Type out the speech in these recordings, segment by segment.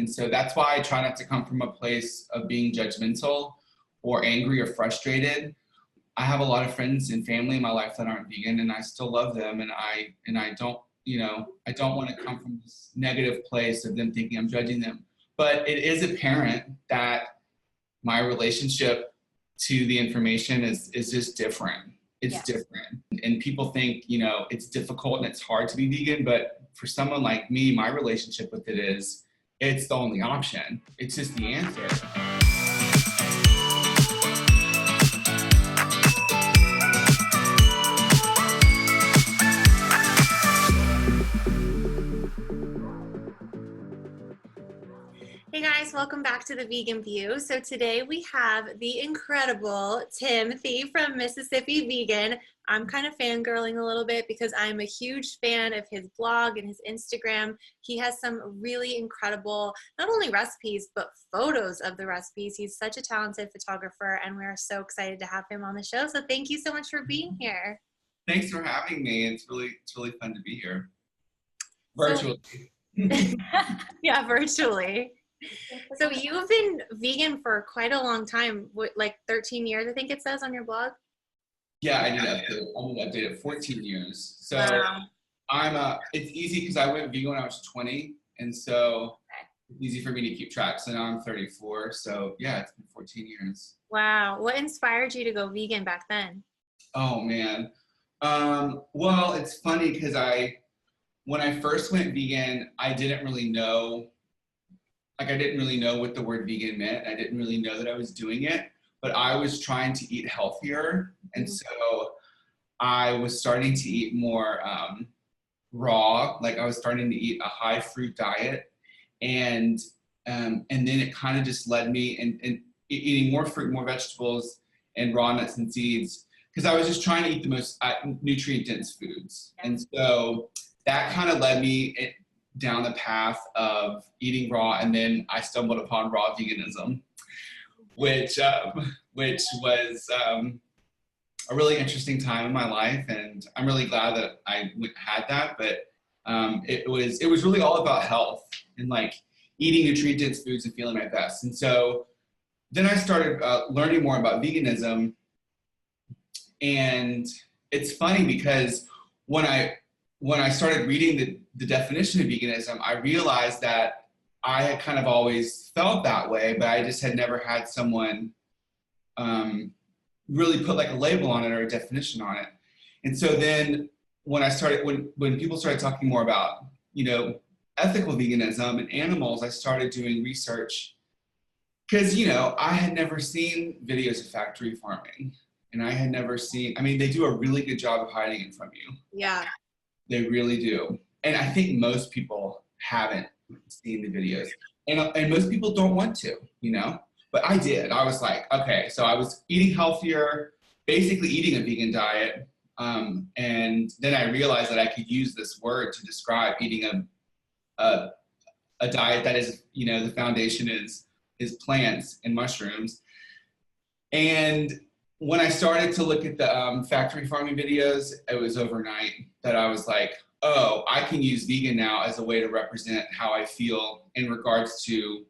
And so that's why I try not to come from a place of being judgmental or angry or frustrated. I have a lot of friends and family in my life that aren't vegan, and I still love them. And I don't, you know, I don't want to come from this negative place of them thinking I'm judging them. But it is apparent that my relationship to the information is just different. It's different. And people think, you know, it's difficult and it's hard to be vegan, but for someone like me, my relationship with it is, it's the only option. It's just the answer. Hey guys, welcome back to The Vegan View. So today we have the incredible Timothy from Mississippi Vegan. I'm kind of fangirling a little bit because I'm a huge fan of his blog and his Instagram. He has some really incredible, not only recipes, but photos of the recipes. He's such a talented photographer and we're so excited to have him on the show. So thank you so much for being here. Thanks for having me. It's really fun to be here. Virtually. Yeah, virtually. So you've been vegan for quite a long time, like 13 years, I think it says on your blog. Yeah, I need to update it. 14 years. So wow. It's easy because I went vegan when I was 20, and so it's easy for me to keep track. So now I'm 34. So yeah, it's been 14 years. Wow. What inspired you to go vegan back then? Oh man. Well, it's funny because when I first went vegan, I didn't really know what the word vegan meant. I didn't really know that I was doing it, but I was trying to eat healthier. And so I was starting to eat more raw, like I was starting to eat a high fruit diet. And then it kind of just led me in eating more fruit, more vegetables, and raw nuts and seeds, because I was just trying to eat the most nutrient dense foods. And so that kind of led me down the path of eating raw, and then I stumbled upon raw veganism, which was a really interesting time in my life, and I'm really glad that I had that. But it was really all about health and like eating nutrient dense foods and feeling my best. And so then I started learning more about veganism, and it's funny because when I started reading the definition of veganism, I realized that I had kind of always felt that way, but I just had never had someone really put like a label on it or a definition on it. And so then when people started talking more about, you know, ethical veganism and animals, I started doing research because, you know, I had never seen videos of factory farming, and I had never seen, I mean, they do a really good job of hiding it from you. Yeah. They really do. And I think most people haven't seen the videos. And most people don't want to, you know? But I did. I was like, okay, so I was eating healthier, basically eating a vegan diet. And then I realized that I could use this word to describe eating a diet that is, you know, the foundation is plants and mushrooms. And when I started to look at the factory farming videos, it was overnight that I was like, oh, I can use vegan now as a way to represent how I feel in regards to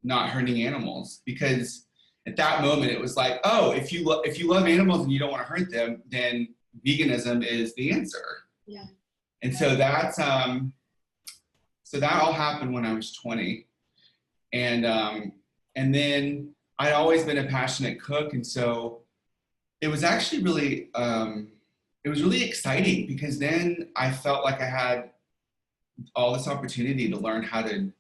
not hurting animals. Because at that moment, it was like, oh, if you love animals and you don't want to hurt them, then veganism is the answer. Yeah. And so that's so that all happened when I was 20, and then I'd always been a passionate cook, and so it was actually really it was really exciting, because then I felt like I had all this opportunity to learn how to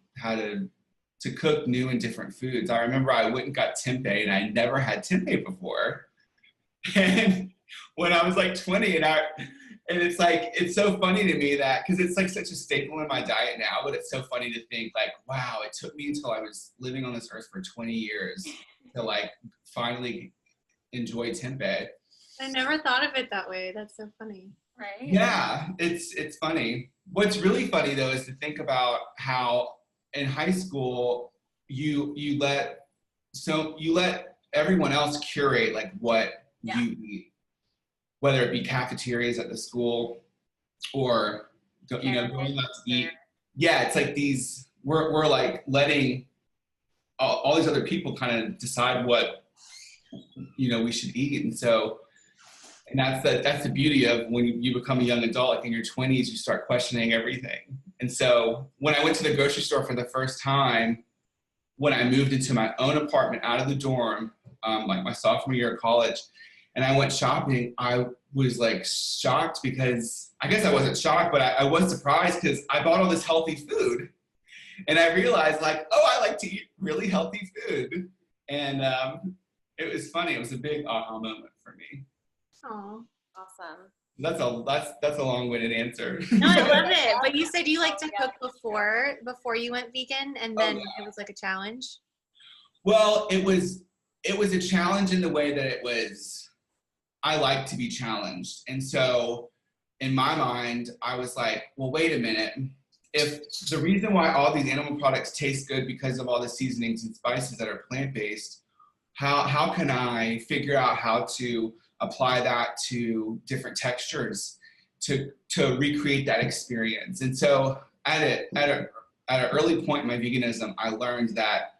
cook new and different foods. I remember I went and got tempeh, and I never had tempeh before. And when I was like 20, and it's like, it's so funny to me that, because it's like such a staple in my diet now, but it's so funny to think like, wow, it took me until I was living on this earth for 20 years to like finally enjoy tempeh. I never thought of it that way. That's so funny. Right? Yeah, it's funny. What's really funny though is to think about how in high school you let everyone else curate like what you eat, whether it be cafeterias at the school or, you know, going out to eat. Yeah, it's like these we're like letting all these other people kind of decide what, you know, we should eat. And so, and that's the beauty of when you become a young adult, like in your 20s, you start questioning everything. And so when I went to the grocery store for the first time, when I moved into my own apartment out of the dorm, like my sophomore year of college, and I went shopping, I was like shocked because, I guess I wasn't shocked, but I was surprised because I bought all this healthy food. And I realized like, oh, I like to eat really healthy food. And it was funny. It was a big aha moment for me. Oh, Awesome. That's a long-winded answer. no, I love it. But you said you like to cook before you went vegan, and then it was like a challenge. Well, it was a challenge in the way that it was, I like to be challenged. And so in my mind, I was like, well, wait a minute. If the reason why all these animal products taste good because of all the seasonings and spices that are plant-based, how can I figure out how to apply that to different textures to recreate that experience? And so at an early point in my veganism, I learned that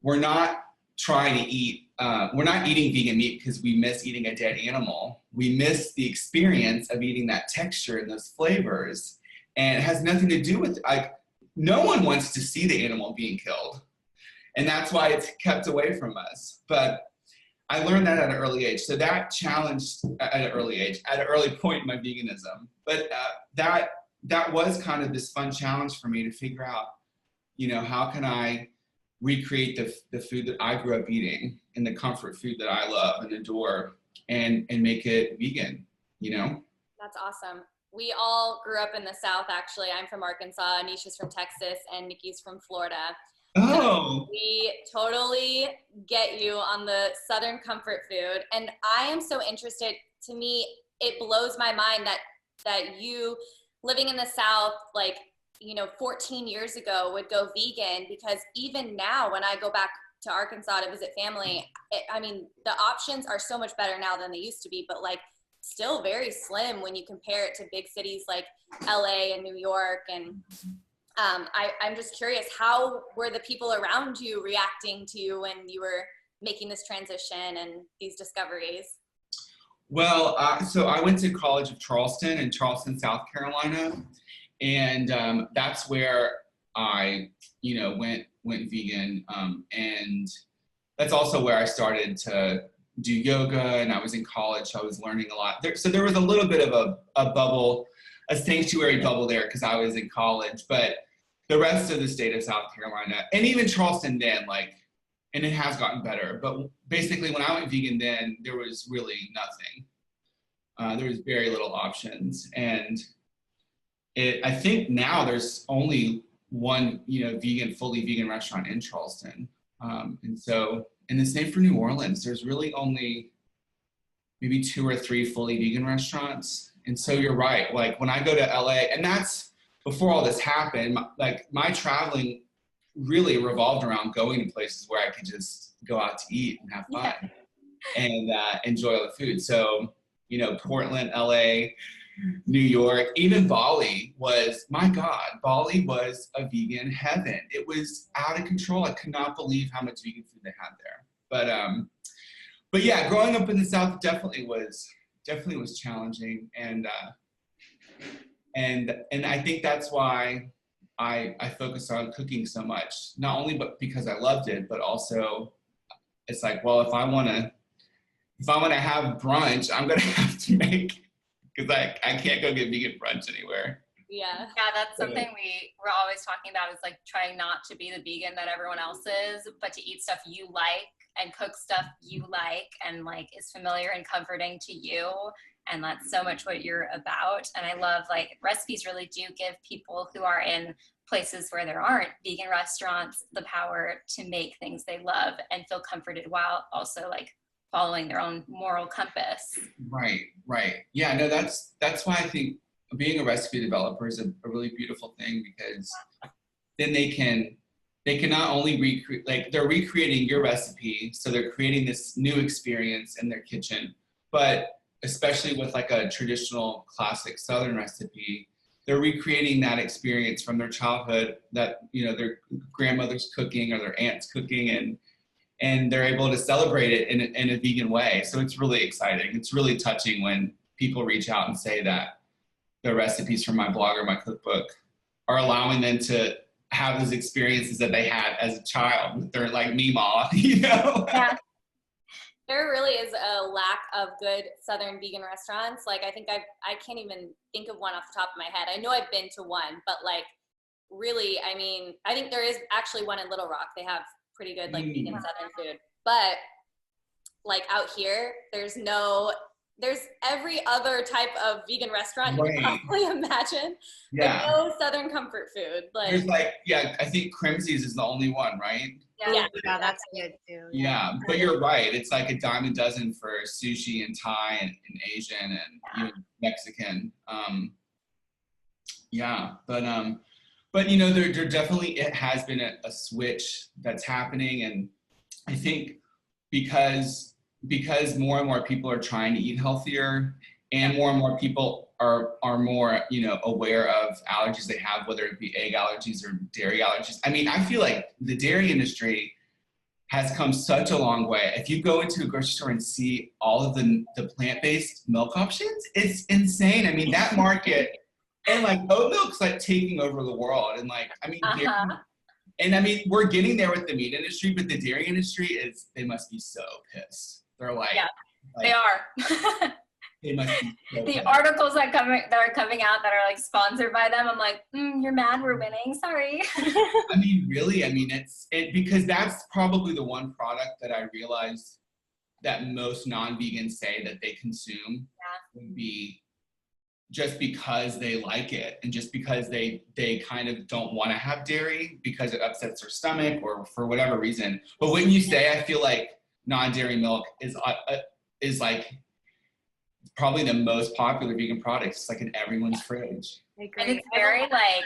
we're not trying to eat, we're not eating vegan meat because we miss eating a dead animal. We miss the experience of eating that texture and those flavors. And it has nothing to do with, like, no one wants to see the animal being killed. And that's why it's kept away from us. But I learned that at an early age. So that challenged at an early point in my veganism. But that was kind of this fun challenge for me to figure out, you know, how can I recreate the food that I grew up eating and the comfort food that I love and adore and make it vegan, you know? That's awesome. We all grew up in the South, actually. I'm from Arkansas, Nisha's from Texas, and Nikki's from Florida. Oh. We totally get you on the Southern comfort food. And I am so interested, to me, it blows my mind that you living in the South, like, you know, 14 years ago would go vegan, because even now when I go back to Arkansas to visit family, I mean, the options are so much better now than they used to be, but like still very slim when you compare it to big cities like LA and New York. And I'm just curious, how were the people around you reacting to you when you were making this transition and these discoveries? Well, so I went to College of Charleston in Charleston, South Carolina. And that's where I, you know, went vegan. And that's also where I started to do yoga, and I was in college, so I was learning a lot. So there was a little bit of a bubble, a sanctuary bubble there because I was in college, but the rest of the state of South Carolina, and even Charleston then, like, and it has gotten better, but basically when I went vegan then, there was really nothing. There was very little options. And I think now there's only one, you know, fully vegan restaurant in Charleston. And the same for New Orleans. There's really only maybe 2 or 3 fully vegan restaurants. And so you're right. Like when I go to LA, and that's before all this happened, like my traveling really revolved around going to places where I could just go out to eat and have fun and enjoy all the food. So, you know, Portland, LA, New York, even Bali was, my God, Bali was a vegan heaven. It was out of control. I could not believe how much vegan food they had there. But yeah, growing up in the South definitely was challenging. And I think that's why I focused on cooking so much, not only but because I loved it, but also it's like, well, if I want to have brunch, I'm going to have to make, because I can't go get vegan brunch anywhere. Yeah, that's something we're always talking about, is like trying not to be the vegan that everyone else is, but to eat stuff you like and cook stuff you like and like is familiar and comforting to you. And that's so much what you're about. And I love, like, recipes really do give people who are in places where there aren't vegan restaurants the power to make things they love and feel comforted while also like following their own moral compass. Right. Yeah, no, that's why I think being a recipe developer is a really beautiful thing, because then they can not only recreate, like they're recreating your recipe, so they're creating this new experience in their kitchen, but especially with like a traditional classic Southern recipe, they're recreating that experience from their childhood that, you know, their grandmother's cooking or their aunt's cooking, and they're able to celebrate it in a vegan way. So it's really exciting. It's really touching when people reach out and say that the recipes from my blog or my cookbook are allowing them to have those experiences that they had as a child with their like Meemaw, you know? Yeah. There really is a lack of good Southern vegan restaurants. Like, I think I can't even think of one off the top of my head. I know I've been to one, but like, really, I mean, I think there is actually one in Little Rock. They have pretty good like vegan Southern food. But like out here, there's every other type of vegan restaurant you can possibly imagine. Yeah. But no Southern comfort food. Like, there's like, yeah, I think Crimsey's is the only one, right? yeah, that's good too. Yeah, but you're right. It's like a dime a dozen for sushi and Thai and Asian and even Mexican. Yeah, but you know, there definitely, it has been a switch that's happening, and I think because more and more people are trying to eat healthier, and more people are more, you know, aware of allergies they have, whether it be egg allergies or dairy allergies. I mean, I feel like the dairy industry has come such a long way. If you go into a grocery store and see all of the plant-based milk options, it's insane. I mean, that market, and like oat milk's like taking over the world. And like, I mean, and I mean, we're getting there with the meat industry, but the dairy industry they must be so pissed. They're like, yeah, like they are. They must be so the pissed. articles that are coming out that are like sponsored by them, I'm like, you're mad we're winning, sorry. I mean, really, I mean, because that's probably the one product that I realized that most non-vegans say that they consume would be just because they like it, and just because they kind of don't want to have dairy because it upsets their stomach or for whatever reason. But when you say, I feel like non-dairy milk is like probably the most popular vegan product. It's like in everyone's fridge. And it's very like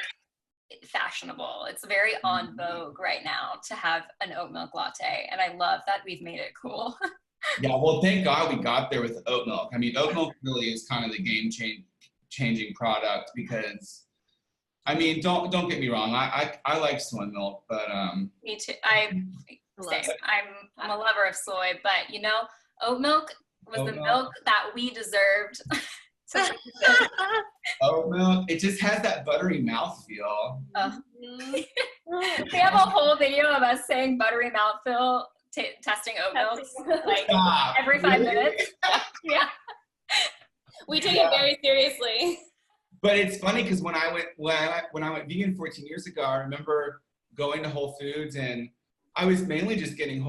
fashionable. It's very on vogue right now to have an oat milk latte, and I love that we've made it cool. Yeah, well, thank God we got there with oat milk. I mean, oat milk really is kind of the game-changing product, because, I mean, don't get me wrong, I like soy milk, but Me too. I'm a lover of soy, but you know, oat milk was the milk that we deserved. Oat milk, it just has that buttery mouthfeel. We have a whole video of us saying buttery mouthfeel, testing oat milk, like every 5 minutes. Yeah. We take it very seriously. But it's funny because when I went vegan 14 years ago, I remember going to Whole Foods, and I was mainly just getting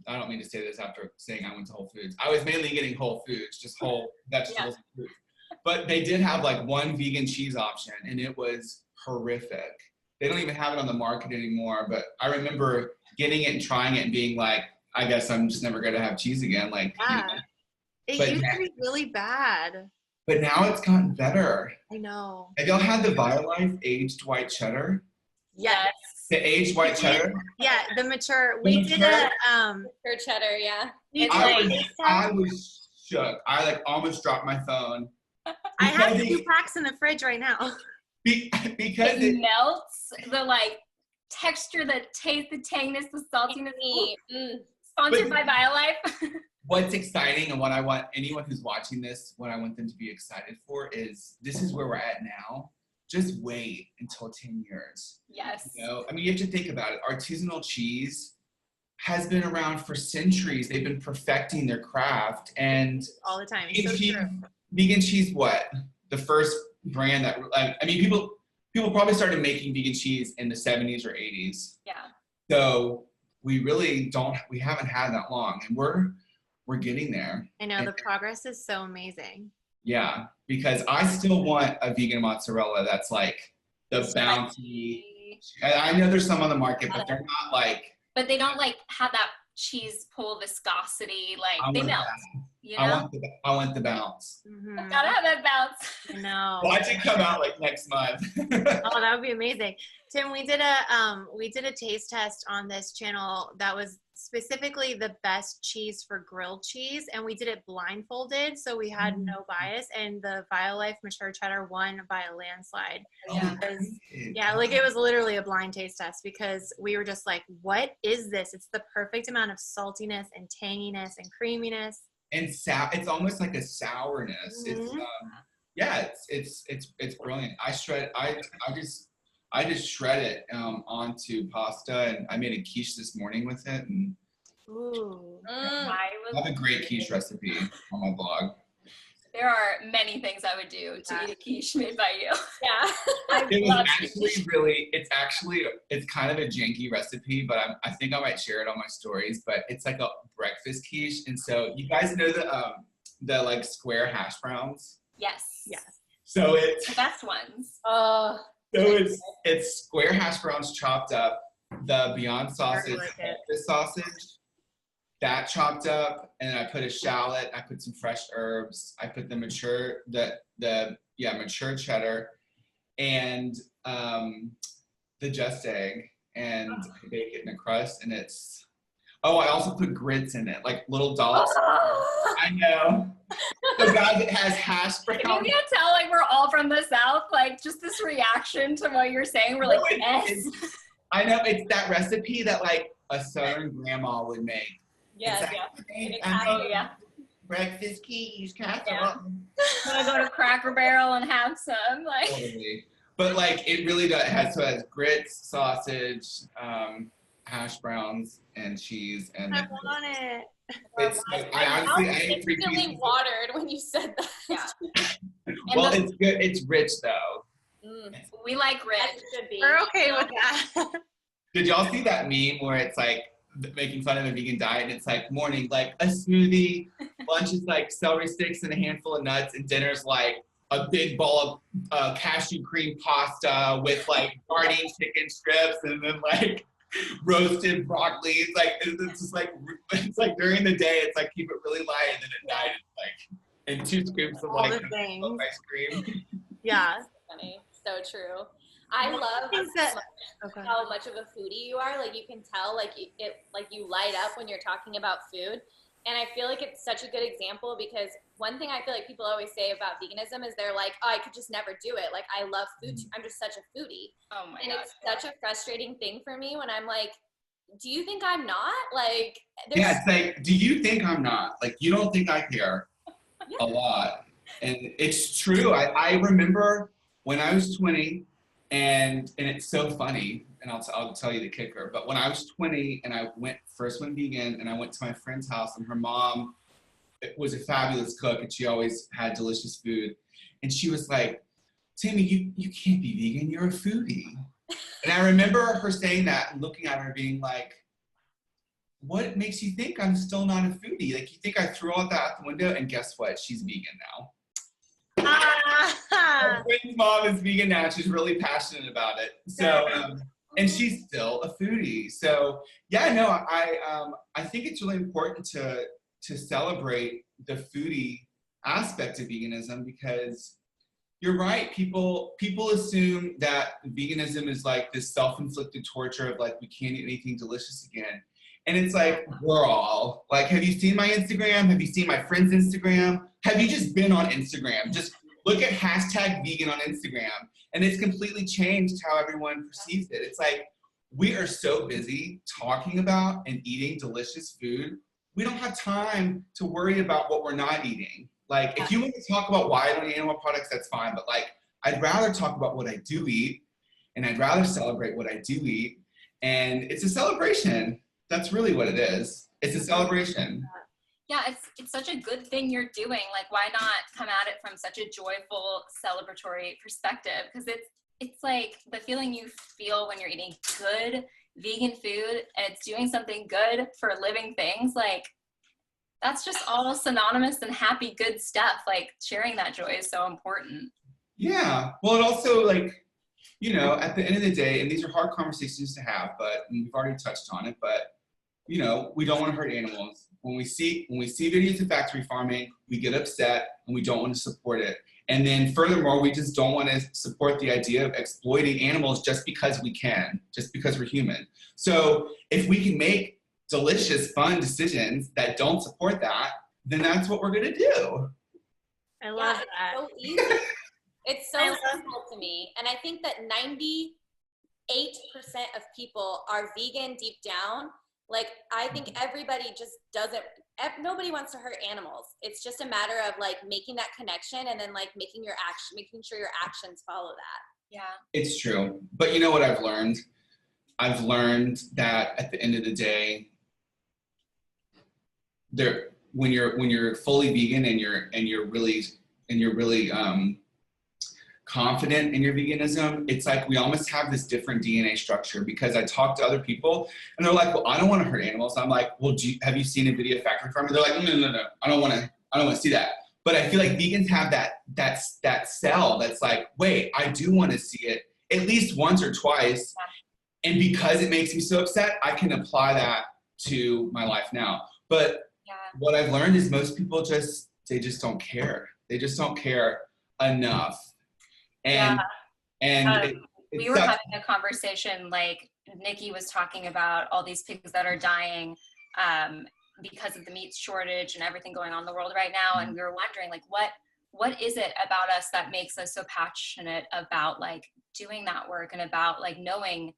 I don't mean to say this after saying I went to Whole Foods. I was mainly getting Whole Foods, just whole vegetables and fruit. But they did have like one vegan cheese option, and it was horrific. They don't even have it on the market anymore, but I remember getting it and trying it and being like, I guess I'm just never going to have cheese again. Like, yeah. You know. It used to be really bad. But now it's gotten better. I know. Have y'all had the BioLife aged white cheddar? Yes. The aged white cheddar? Yeah, the mature. We did a mature cheddar, yeah. I was shook. I like almost dropped my phone. I have 2 packs in the fridge right now. Because it melts, the like texture, the taste, the tanginess, the saltiness. Sponsored by BioLife. What's exciting, and what I want anyone who's watching this, what I want them to be excited for, is this is where we're at now. Just wait until 10 years. Yes. You know, I mean, you have to think about it. Artisanal cheese has been around for centuries. They've been perfecting their craft, and all the time. Vegan cheese, what? The first brand that, I mean, people probably started making vegan cheese in the 70s or 80s. Yeah. So we haven't had that long, and we're getting there. I know, the progress is so amazing. Yeah, because I still want a vegan mozzarella that's like the bounty. I know there's some on the market, but they're not like. But they don't like have that cheese pull viscosity, like they melt. You I know? want the bounce. Mhm. Gotta have that bounce. I know. Watch it come out like next month. Oh, that would be amazing. Tim, we did a taste test on this channel that was specifically the best cheese for grilled cheese, and we did it blindfolded, so we had no bias, and the BioLife mature cheddar won by a landslide. Yeah. Yeah, like it was literally a blind taste test because we were just like, what is this? It's the perfect amount of saltiness and tanginess and creaminess. And it's almost like a sourness. It's Mhm. yeah, it's brilliant. I just shred it onto pasta, and I made a quiche this morning with it, and Ooh. I have a great quiche recipe on my blog. There are many things I would do to eat a quiche made by you. Yeah. It was actually it's kind of a janky recipe, but I think I might share it on my stories. But it's like a breakfast quiche, and so you guys know the like square hash browns. Yes. Yes. So it's The best ones. Oh. So it's square hash browns chopped up, the Beyond sausage, like it. breakfast sausage, that chopped up, and then I put a shallot, I put some fresh herbs, I put the mature mature cheddar, and the just egg, and I bake it in a crust, and I also put grits in it, like little dollops. I know. So guys, it has hash Can browns. you tell like we're all from the South? Like just this reaction to what you're saying. We're like, yes. I know, it's that recipe that like a Southern grandma would make. Yeah, It's yeah. like, Oh yeah. breakfast quiche, casserole. Yeah. I'm gonna go to Cracker Barrel and have some. Like Totally. But like it really does. It has grits, sausage, hash browns, and cheese, and I want it. I ate 3 instantly pieces. watered when you said that. Yeah. Well, it's good. It's rich though. we like As rich. it should be. We're okay with that. Did y'all see that meme where it's like making fun of a vegan diet, and it's like morning like a smoothie, lunch is like celery sticks and a handful of nuts, and dinner's like a big bowl of cashew cream pasta with like sardine chicken strips, and then like roasted broccoli. It's just like it's like during the day it's like keep it really light, and then at night it's like and 2 scoops of All like the things. ice cream. Yeah. Funny. So true. I love Okay. how much of a foodie you are. Like you can tell, like you light up when you're talking about food. And I feel like it's such a good example because one thing I feel like people always say about veganism is they're like, oh, I could just never do it. Like I love food. I'm just such a foodie. Oh my And god. it's such a frustrating thing for me when I'm like, do you think I'm not? Like, Yeah, it's like, do you think I'm not? Like, you don't think I care a lot. And it's true. I remember when I was 20, and it's so funny, and I'll tell you the kicker, but when I was 20 and I first went vegan, and I went to my friend's house, and her mom was a fabulous cook, and she always had delicious food. And she was like, Timmy, you can't be vegan, you're a foodie. And I remember her saying that and looking at her being like, what makes you think I'm still not a foodie? Like, you think I threw all that out the window? And guess what? She's vegan now. My friend's mom is vegan now. She's really passionate about it. So, and she's still a foodie. So, yeah, no, I think it's really important to celebrate the foodie aspect of veganism because you're right. People assume that veganism is like this self-inflicted torture of like we can't eat anything delicious again. And it's like, we're all like, have you seen my Instagram? Have you seen my friend's Instagram? Have you just been on Instagram? Just look at #vegan on Instagram. And it's completely changed how everyone perceives it. It's like, we are so busy talking about and eating delicious food. We don't have time to worry about what we're not eating. Like, if you want to talk about why I don't eat animal products, that's fine. But like, I'd rather talk about what I do eat, and I'd rather celebrate what I do eat. And it's a celebration. That's really what it is. It's a celebration. Yeah, it's such a good thing you're doing. Like, why not come at it from such a joyful, celebratory perspective? Because it's like the feeling you feel when you're eating good vegan food and it's doing something good for living things. Like, that's just all synonymous and happy, good stuff. Like, sharing that joy is so important. Yeah. Well, it also, like, you know, at the end of the day, and these are hard conversations to have, but and we've already touched on it, but you know, we don't want to hurt animals. When we see videos of factory farming, we get upset and we don't want to support it. And then furthermore, we just don't want to support the idea of exploiting animals just because we can, just because we're human. So if we can make delicious, fun decisions that don't support that, then that's what we're going to do. I love It's that. so easy. It's so simple to me. And I think that 98% of people are vegan deep down. Like, I think everybody just nobody wants to hurt animals. It's just a matter of like making that connection and then like making sure your actions follow that. Yeah. It's true. But you know what I've learned? I've learned that at the end of the day, when you're fully vegan and you're really confident in your veganism, it's like we almost have this different DNA structure, because I talk to other people and they're like, well, I don't want to hurt animals. I'm like, well, have you seen a video of factory farming? They're like, no, I don't want to see that. But I feel like vegans have that cell that's like, wait, I do want to see it at least once or twice. And because it makes me so upset, I can apply that to my life now. But what I've learned is most people they just don't care. They just don't care enough. And we were having a conversation, like Nikki was talking about all these pigs that are dying because of the meat shortage and everything going on in the world right now. And we were wondering, like, what is it about us that makes us so passionate about like doing that work and about like knowing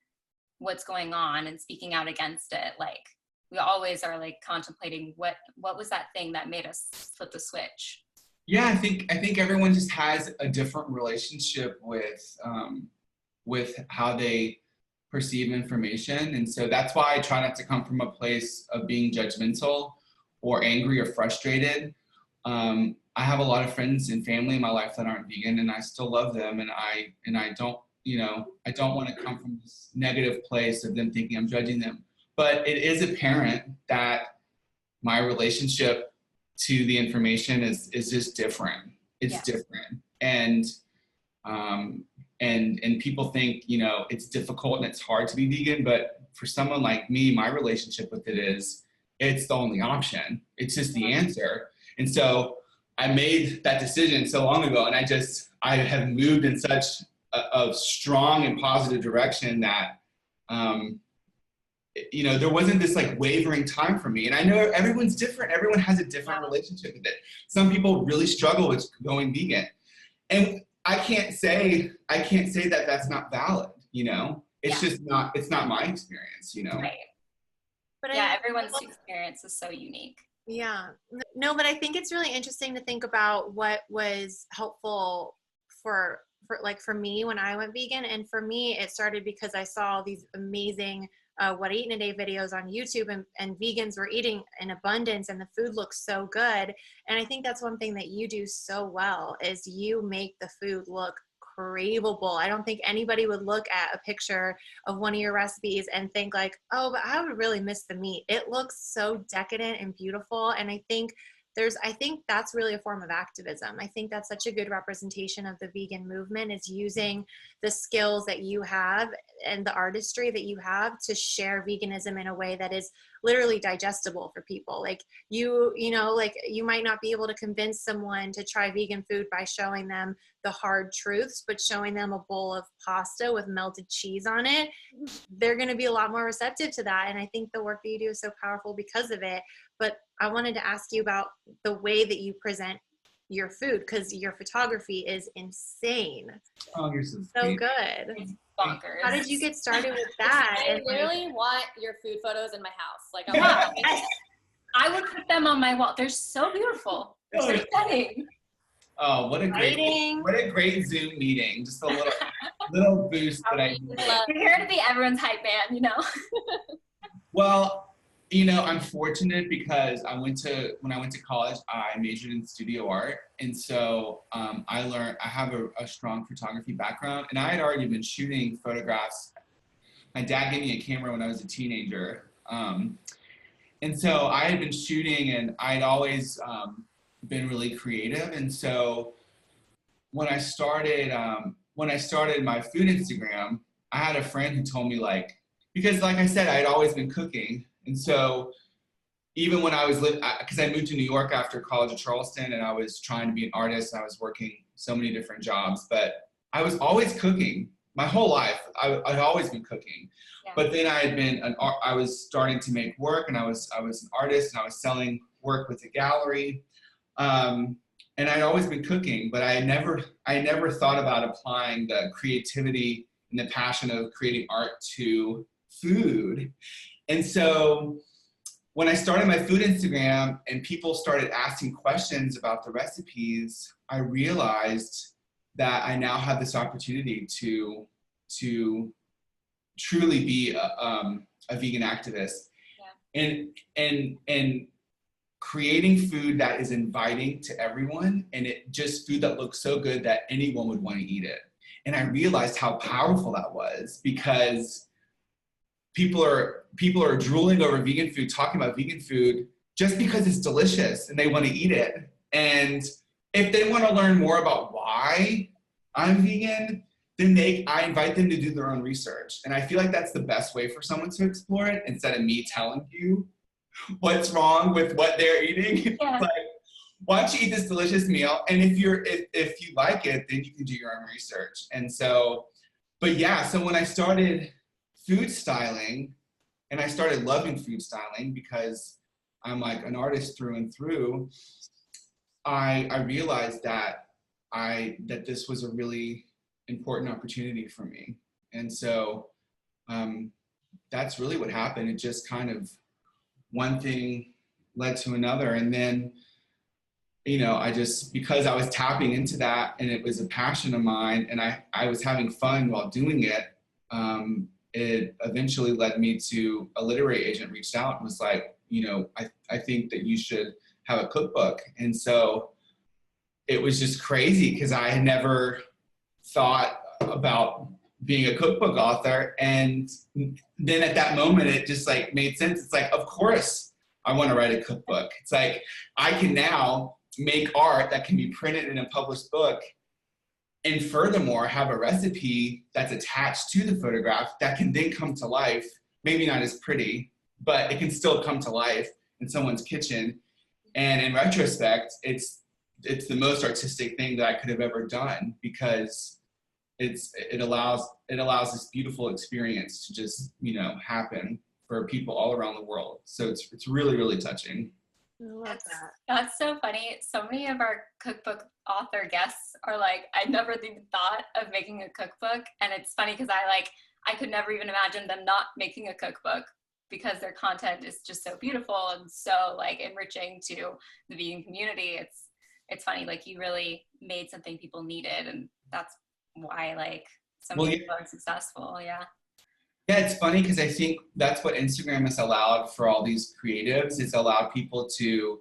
what's going on and speaking out against it? Like, we always are like contemplating what was that thing that made us flip the switch. Yeah, I think everyone just has a different relationship with how they perceive information. And so that's why I try not to come from a place of being judgmental or angry or frustrated. I have a lot of friends and family in my life that aren't vegan, and I still love them. And I don't, I don't want to come from this negative place of them thinking I'm judging them. But it is apparent that my relationship to the information is just different. It's different. And people think, it's difficult and it's hard to be vegan, but for someone like me, my relationship with it is, it's the only option. It's just the answer. And so I made that decision so long ago, and I have moved in such a strong and positive direction that, there wasn't this like wavering time for me. And I know everyone's different. Everyone has a different relationship with it. Some people really struggle with going vegan. And I can't say that that's not valid, It's just not, it's not my experience, Right. But everyone's experience is so unique. Yeah. No, but I think it's really interesting to think about what was helpful for me when I went vegan. And for me, it started because I saw these amazing What I Eat in a Day videos on YouTube, and vegans were eating in abundance and the food looks so good. And I think that's one thing that you do so well, is you make the food look craveable. I don't think anybody would look at a picture of one of your recipes and think like, oh, but I would really miss the meat. It looks so decadent and beautiful. And I think that's really a form of activism. I think that's such a good representation of the vegan movement, is using the skills that you have and the artistry that you have to share veganism in a way that is literally digestible for people. Like you might not be able to convince someone to try vegan food by showing them the hard truths, but showing them a bowl of pasta with melted cheese on it, they're going to be a lot more receptive to that. And I think the work that you do is so powerful because of it. But I wanted to ask you about the way that you present your food, because your photography is insane. Oh, you're so good. It's bonkers. How did you get started with that? I literally want your food photos in my house. Like, I would put them on my wall. They're so beautiful. They're so stunning. Oh, what a great Zoom meeting. Just a little boost that I need. You're here to be everyone's hype man, Well, I'm fortunate because when I went to college, I majored in studio art. And so I have a strong photography background, and I had already been shooting photographs. My dad gave me a camera when I was a teenager. And so I had been shooting, and I'd always been really creative. And so when I started my food Instagram, I had a friend who told me, because like I said, I had always been cooking. And so even when I was because I moved to New York after college at Charleston, and I was trying to be an artist, and I was working so many different jobs, but I was always cooking my whole life. I'd always been cooking, but then I was starting to make work, and I was an artist, and I was selling work with a gallery, and I'd always been cooking, but I never thought about applying the creativity and the passion of creating art to food. And so when I started my food Instagram and people started asking questions about the recipes, I realized that I now have this opportunity to truly be a vegan activist. And creating food that is inviting to everyone, and it just food that looks so good that anyone would want to eat it. And I realized how powerful that was, because people are drooling over vegan food, talking about vegan food just because it's delicious and they want to eat it. And if they want to learn more about why I'm vegan, then I invite them to do their own research. And I feel like that's the best way for someone to explore it, instead of me telling you what's wrong with what they're eating. Yeah. Like, why don't you eat this delicious meal? And if you like it, then you can do your own research. And so, but yeah, so when I started food styling, and I started loving food styling because I'm like an artist through and through, I realized that this was a really important opportunity for me. And so that's really what happened. It just kind of, one thing led to another. And then, because I was tapping into that and it was a passion of mine, and I was having fun while doing it, it eventually led me to a literary agent reached out and was like, I think that you should have a cookbook. And so it was just crazy, because I had never thought about being a cookbook author. And then at that moment, it just like made sense. It's like, of course I want to write a cookbook. It's like, I can now make art that can be printed in a published book, and furthermore have a recipe that's attached to the photograph that can then come to life. Maybe not as pretty, but it can still come to life in someone's kitchen. And in retrospect, it's the most artistic thing that I could have ever done, because it allows this beautiful experience to just happen for people all around the world. So it's really, really touching. I love that. That's so funny. So many of our cookbook author guests are like, I never even thought of making a cookbook. And it's funny because I could never even imagine them not making a cookbook, because their content is just so beautiful and so like enriching to the vegan community. It's funny, like you really made something people needed, and that's why like so many people are successful. Yeah. Yeah, it's funny because I think that's what Instagram has allowed for all these creatives. It's allowed people to,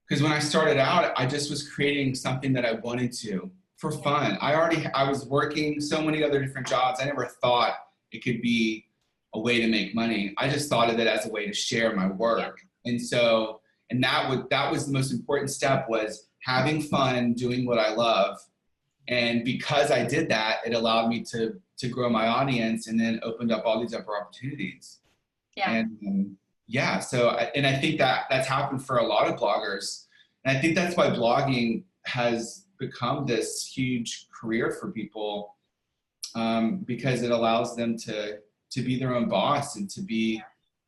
because when I started out, I just was creating something that I wanted to for fun. I was working so many other different jobs. I never thought it could be a way to make money. I just thought of it as a way to share my work. Yeah. And so, and that was the most important step, was having fun doing what I love. And because I did that, it allowed me to grow my audience, and then opened up all these other opportunities. Yeah. And I think that's happened for a lot of bloggers. And I think that's why blogging has become this huge career for people, because it allows them to be their own boss and to be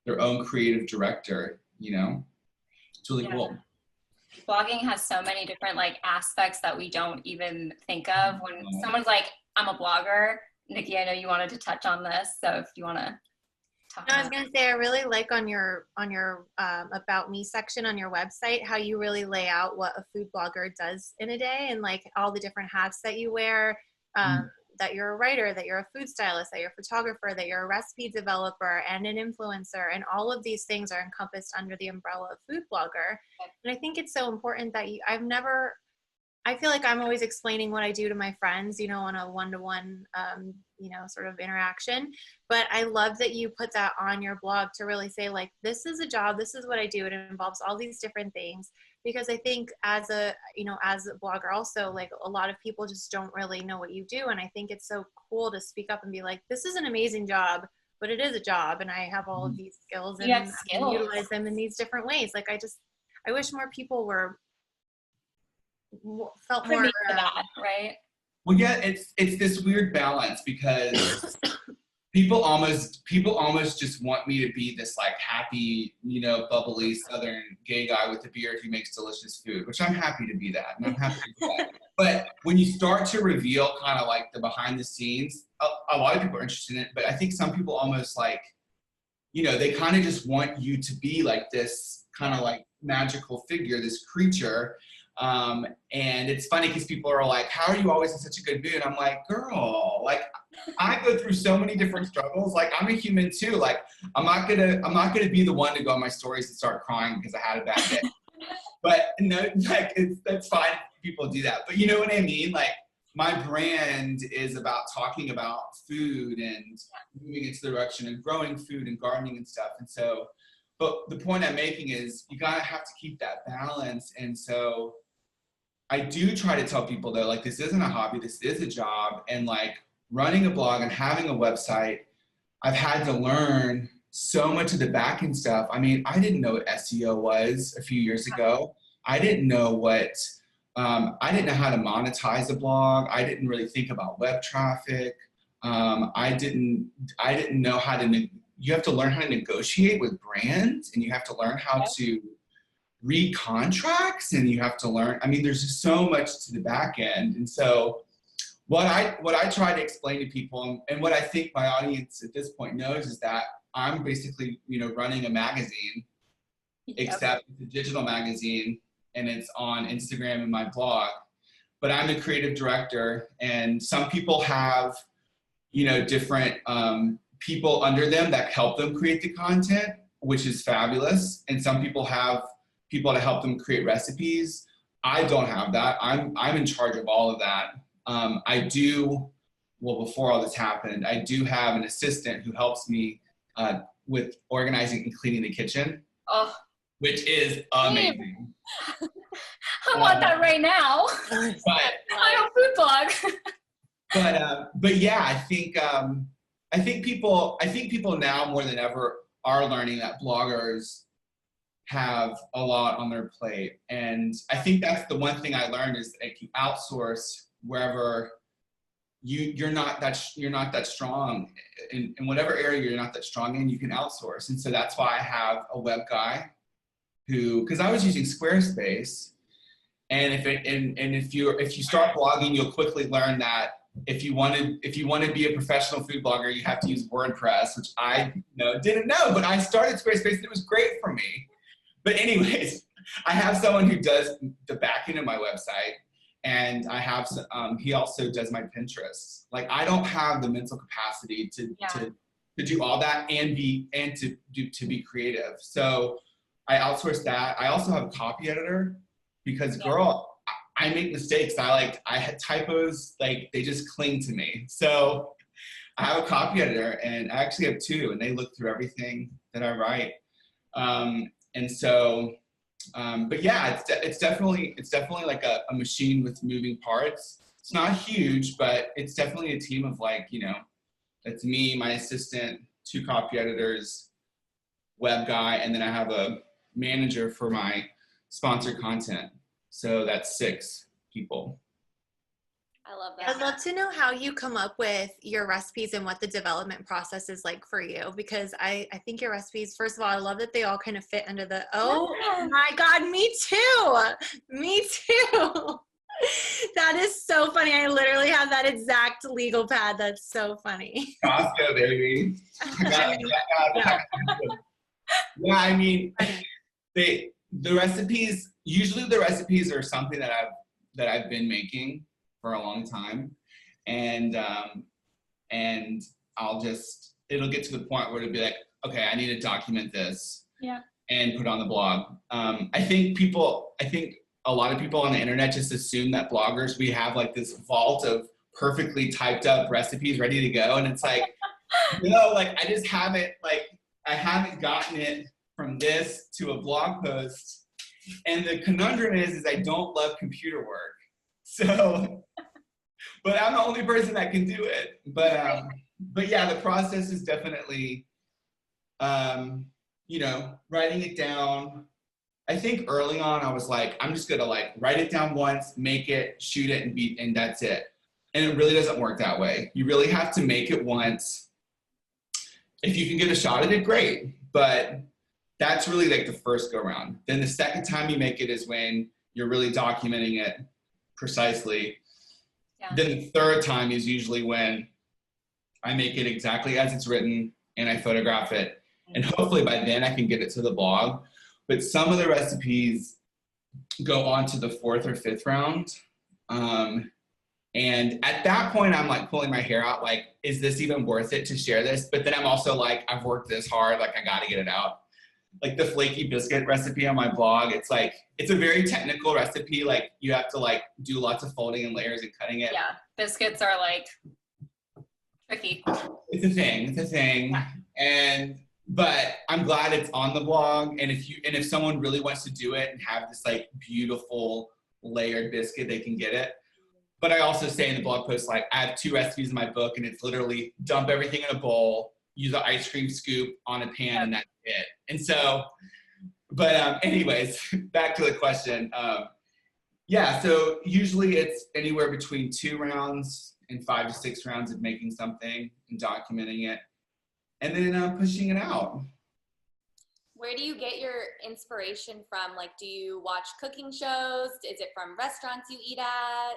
their own creative director, It's really cool. Blogging has so many different like aspects that we don't even think of. When someone's like, I'm a blogger, Nikki, I know you wanted to touch on this, so if you want to talk. No, I was going to say, I really like on your About Me section on your website, how you really lay out what a food blogger does in a day, and like all the different hats that you wear, that you're a writer, that you're a food stylist, that you're a photographer, that you're a recipe developer and an influencer, and all of these things are encompassed under the umbrella of food blogger. And I think it's so important that I feel like I'm always explaining what I do to my friends, on a one-to-one, sort of interaction. But I love that you put that on your blog to really say, like, this is a job, this is what I do. It involves all these different things. Because I think as a blogger also, like, a lot of people just don't really know what you do. And I think it's so cool to speak up and be like, this is an amazing job. but it is a job, and I have all of these skills and You have I skills. utilize them in these different ways. Like I wish more people felt more Privy to that, right? Well, yeah, it's this weird balance because people almost just want me to be this like happy, you know, bubbly Southern gay guy with a beard who makes delicious food, which I'm happy to be that, and I'm happy to do that. But when you start to reveal kind of like the behind the scenes, a lot of people are interested in it, but I think some people almost like, you know, they kind of just want you to be like this kind of like magical figure, this creature. And it's funny because people are like, how are you always in such a good mood? I'm like, girl, like I go through so many different struggles. Like I'm a human too. Like I'm not gonna be the one to go on my stories and start crying because I had a bad day. But no, like that's fine if people do that. But you know what I mean? Like my brand is about talking about food and moving into the direction of growing food and gardening and stuff. And so, but the point I'm making is you gotta have to keep that balance. And so I do try to tell people though, like this isn't a hobby, this is a job. And like running a blog and having a website, I've had to learn so much of the back end stuff. I mean, I didn't know what SEO was a few years ago. I didn't know what, I didn't know how to monetize a blog. I didn't really think about web traffic. I didn't know how to, you have to learn how to negotiate with brands, and you have to learn how to read contracts, and you have to learn, I mean, there's just so much to the back end. And so what I try to explain to people, and what I think my audience at this point knows, is that I'm basically, you know, running a magazine, except it's a digital magazine and it's on Instagram and my blog, but I'm the creative director, and some people have, you know, different people under them that help them create the content, which is fabulous. And some people have people to help them create recipes. I don't have that. I'm in charge of all of that. I do, well, before all this happened, I do have an assistant who helps me with organizing and cleaning the kitchen, which is amazing. I want that right now. But I have food blog. but yeah, I think people now more than ever are learning that bloggers have a lot on their plate. And I think that's the one thing I learned, is that if you outsource wherever you're not that strong in whatever area you're not that strong in, you can outsource. And so that's why I have a web guy who, because I was using Squarespace, and if you start blogging, you'll quickly learn that if you want to be a professional food blogger, you have to use WordPress, which I didn't know, but I started Squarespace and it was great for me. But anyways, I have someone who does the back end of my website, and I have he also does my Pinterest. Like I don't have the mental capacity to do all that and to be creative. So I outsource that. I also have a copy editor because girl, I make mistakes. I had typos, like they just cling to me. So I have a copy editor, and I actually have two, and they look through everything that I write. And so, but yeah, it's definitely like a machine with moving parts. It's not huge, but it's definitely a team of like, you know, it's me, my assistant, two copy editors, web guy, and then I have a manager for my sponsored content. So that's 6 people. I love that. I'd love to know how you come up with your recipes and what the development process is like for you, because I think your recipes, first of all, I love that they all kind of fit under the, oh my God, me too. That is so funny. I literally have that exact legal pad. That's so funny. Costco, baby. Yeah, I mean, the recipes, usually the recipes are something that I've been making for a long time, and it'll get to the point where it'll be like, okay, I need to document this and put it on the blog. I think a lot of people on the internet just assume that bloggers, we have like this vault of perfectly typed up recipes ready to go, and it's like, no, like I just haven't, like I haven't gotten it from this to a blog post. And the conundrum is I don't love computer work. So, but I'm the only person that can do it. But but yeah, the process is definitely, you know, writing it down. I think early on I was like, I'm just gonna like write it down once, make it, shoot it, and that's it. And it really doesn't work that way. You really have to make it once. If you can get a shot at it, great. But that's really like the first go round. Then the second time you make it is when you're really documenting it precisely. Yeah. Then the third time is usually when I make it exactly as it's written and I photograph it. And hopefully by then I can get it to the blog. But some of the recipes go on to the fourth or fifth round. And at that point, I'm like pulling my hair out, like, is this even worth it to share this? But then I'm also like, I've worked this hard, like I gotta get it out. Like the flaky biscuit recipe on my blog, it's like, it's a very technical recipe. Like you have to like do lots of folding and layers and cutting it. Yeah, biscuits are like tricky. It's a thing. Yeah. But I'm glad it's on the blog. And if someone really wants to do it and have this like beautiful layered biscuit, they can get it. But I also say in the blog post, like I have 2 recipes in my book and it's literally dump everything in a bowl, use an ice cream scoop on a pan and that's it. And so, but anyways, back to the question. Yeah, so usually it's anywhere between 2 rounds and 5 to 6 rounds of making something and documenting it. And then pushing it out. Where do you get your inspiration from? Like, do you watch cooking shows? Is it from restaurants you eat at?